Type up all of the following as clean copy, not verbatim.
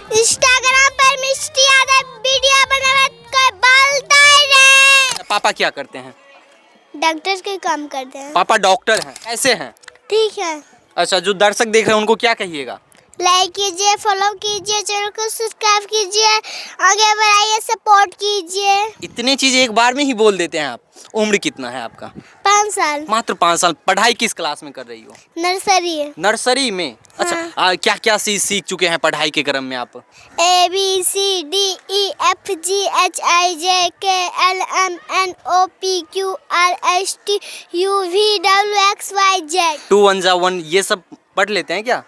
Instagram पर मिष्टी Yadav video बना कर बोलता है। पापा क्या करते हैं? डॉक्टर के काम करते हैं। पापा डॉक्टर हैं। कैसे हैं? ठीक है। अच्छा, जो दर्शक देख रहे हैं उनको क्या कहिएगा? लाइक कीजिए, फॉलो कीजिए, चैनल को सब्सक्राइब कीजिए, आगे बढ़ाइए, सपोर्ट कीजिए। इतनी चीज एक बार में ही बोल देते हैं आप। उम्र कितना है आपका? 5 साल। मात्र 5 साल। पढ़ाई किस क्लास में कर रही हो? नर्सरी है। नर्सरी में? अच्छा, क्या क्या सीख चुके हैं पढ़ाई के क्रम में आप? ABCDEFGHIJKLMNOPQRSTUVWXYZ। 2 1 जा 1 ये सब पढ़ लेते हैं क्या?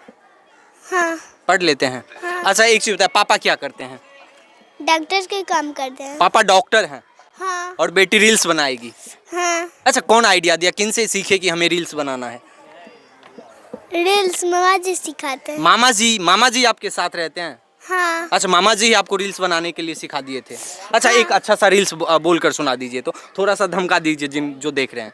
हाँ। पढ़ लेते हैं। हाँ। अच्छा, एक चीज बताए, पापा क्या करते हैं? डॉक्टर के काम करते हैं। पापा डॉक्टर हैं। हाँ। और बेटी रील्स बनाएगी। हाँ। अच्छा, कौन आइडिया दिया, किन से सीखे कि हमें रील्स बनाना है? रील्स मामा जी सिखाते हैं। मामा जी आपके साथ रहते हैं? हाँ। अच्छा, मामा जी आपको रील्स बनाने के लिए सिखा दिए थे। अच्छा, एक अच्छा सा रील्स बोल कर सुना दीजिए, तो थोड़ा सा धमका दीजिए जो देख रहे हैं।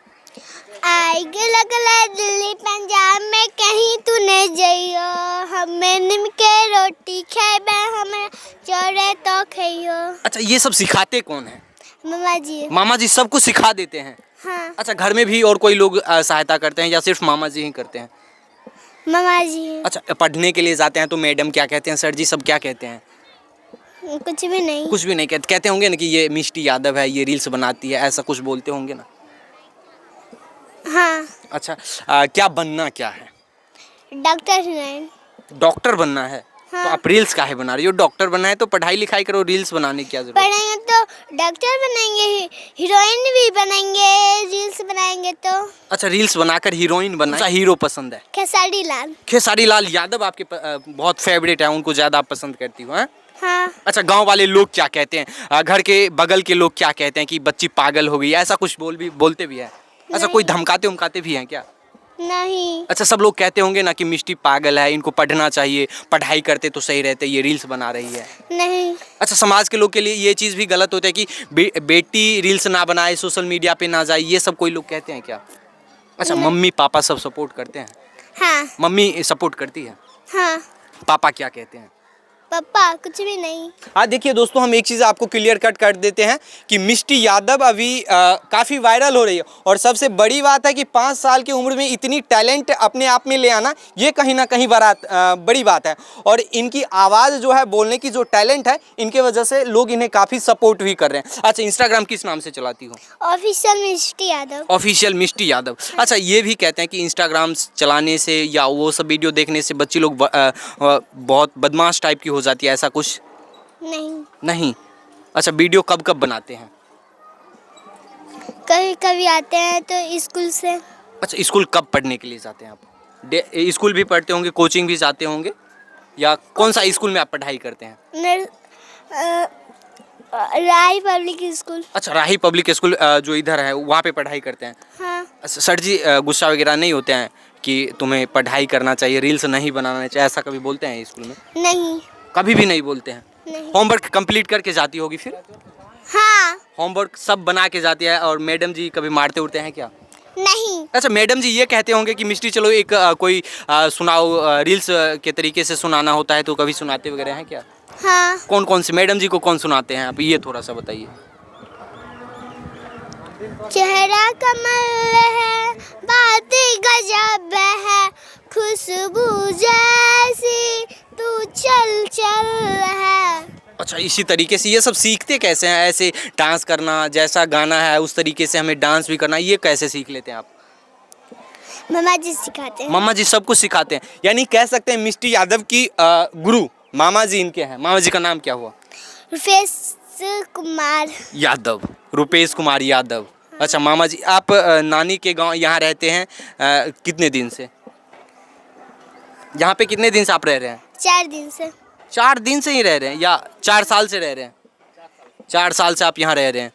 आएगे लगला दिल्ली पंजाब में कहीं तू नहीं जाइयो, हमें निम के रोटी खेबे हमें चोरे तो खइयो। अच्छा, ये सब सिखाते कौन है? मामा जी। मामा जी सब कुछ सिखा देते हैं। हाँ। अच्छा, घर में भी और कोई लोग सहायता करते हैं या सिर्फ मामा जी ही करते हैं? मामा जी। अच्छा, पढ़ने के लिए जाते हैं तो मैडम क्या कहते हैं, सर जी सब क्या कहते हैं? कुछ भी नहीं। कुछ भी नहीं कहते होंगे ना कि ये मिष्टी यादव है, ये रील्स बनाती है, ऐसा कुछ बोलते होंगे ना? हाँ। अच्छा, क्या बनना क्या है? डॉक्टर नहीं। डॉक्टर बनना है। हाँ। तो आप रील्स काहे बना रही हो? डॉक्टर बनना है तो पढ़ाई लिखाई करो, रील्स बनाने की क्या जरूरत? पढ़ेंगे तो डॉक्टर बनेंगे, हीरोइन भी बनेंगे, रील्स बनाएंगे तो। अच्छा, रील्स बनाकर हीरोइन बनना। अच्छा, हीरो पसंद है? खेसारी लाल। खेसारी लाल यादव आपके बहुत फेवरेट है, उनको ज्यादा आप पसंद करती हो? हाँ। अच्छा, गांव वाले लोग क्या कहते हैं, घर के बगल के लोग क्या कहते हैं कि बच्ची पागल हो गई, ऐसा कुछ बोलते भी है? अच्छा, कोई धमकाते उमकाते भी हैं क्या? नहीं। अच्छा, सब लोग कहते होंगे ना कि मिष्टी पागल है, इनको पढ़ना चाहिए, पढ़ाई करते तो सही रहते, ये रील्स बना रही है। नहीं। अच्छा, समाज के लोग के लिए ये चीज़ भी गलत होता है कि बेटी रील्स ना बनाए, सोशल मीडिया पे ना जाए, ये सब कोई लोग कहते हैं क्या? अच्छा, मम्मी पापा सब सपोर्ट करते हैं? हाँ। मम्मी सपोर्ट करती है? हाँ। पापा क्या कहते हैं? पापा कुछ भी नहीं। हाँ, देखिए दोस्तों, हम एक चीज़ आपको क्लियर कट कर देते हैं कि मिष्टी यादव अभी काफ़ी वायरल हो रही है, और सबसे बड़ी बात है कि 5 साल की उम्र में इतनी टैलेंट अपने आप में ले आना, ये कहीं ना कहीं बड़ी बात है। और इनकी आवाज़ जो है, बोलने की जो टैलेंट है, इनके वजह से लोग इन्हें काफ़ी सपोर्ट भी कर रहे हैं। अच्छा, इंस्टाग्राम किस नाम से चलाती हो? ऑफिशियल मिष्टी यादव। ऑफिशियल मिष्टी यादव। अच्छा, ये भी कहते हैं कि इंस्टाग्राम चलाने से या वो सब वीडियो देखने से बच्ची लोग बहुत बदमाश टाइप की हो जाती है, ऐसा कुछ? नहीं। अच्छा, वीडियो कब कब बनाते हैं? कभी कभी आते हैं तो स्कूल से। अच्छा, स्कूल कब पढ़ने के लिए जाते हैं आप? स्कूल भी पढ़ते होंगे, कोचिंग भी जाते होंगे, या कौन सा स्कूल में आप पढ़ाई करते हैं? राही पब्लिक स्कूल। अच्छा, राही पब्लिक स्कूल जो इधर है वहाँ पे पढ़ाई करते हैं। हाँ। सर जी गुस्सा वगैरह नहीं होते हैं कि तुम्हें पढ़ाई करना चाहिए, रील्स नहीं बनाना चाहिए, ऐसा कभी बोलते हैं स्कूल में? नहीं। कभी भी नहीं बोलते हैं? नहीं। होमवर्क कंप्लीट करके जाती होगी फिर? हाँ। होमवर्क सब बना के जाती है, और मैडम जी कभी मारते उड़ते हैं क्या? नहीं। अच्छा, मैडम जी ये कहते होंगे कि मिष्टी चलो एक कोई सुनाओ, रील्स के तरीके से सुनाना होता है, तो कभी सुनाते वगैरह हैं क्या? हाँ। कौन कौन से मैडम जी को कौन सुनाते हैं आप, ये थोड़ा सा बताइए। चेहरा कमल है, बात गजब है, खुशबू जैसी तू चल चल है। अच्छा, इसी तरीके से ये सब सीखते कैसे हैं? ऐसे डांस करना, जैसा गाना है उस तरीके से हमें डांस भी करना, ये कैसे सीख लेते हैं आप? मामा जी सिखाते हैं। मामा जी सब कुछ सिखाते हैं, यानी कह सकते हैं मिष्टी यादव की गुरु मामा जी इनके हैं। मामा जी का नाम क्या हुआ? रुपेश कुमार यादव। रुपेश कुमार यादव। अच्छा, मामा जी आप नानी के गांव यहाँ रहते हैं कितने दिन से? यहाँ पे कितने दिन से आप रह रहे हैं? 4 दिन से। 4 दिन से ही रह रहे हैं या 4 साल से रह रहे हैं? 4 साल से आप यहाँ रह रहे हैं।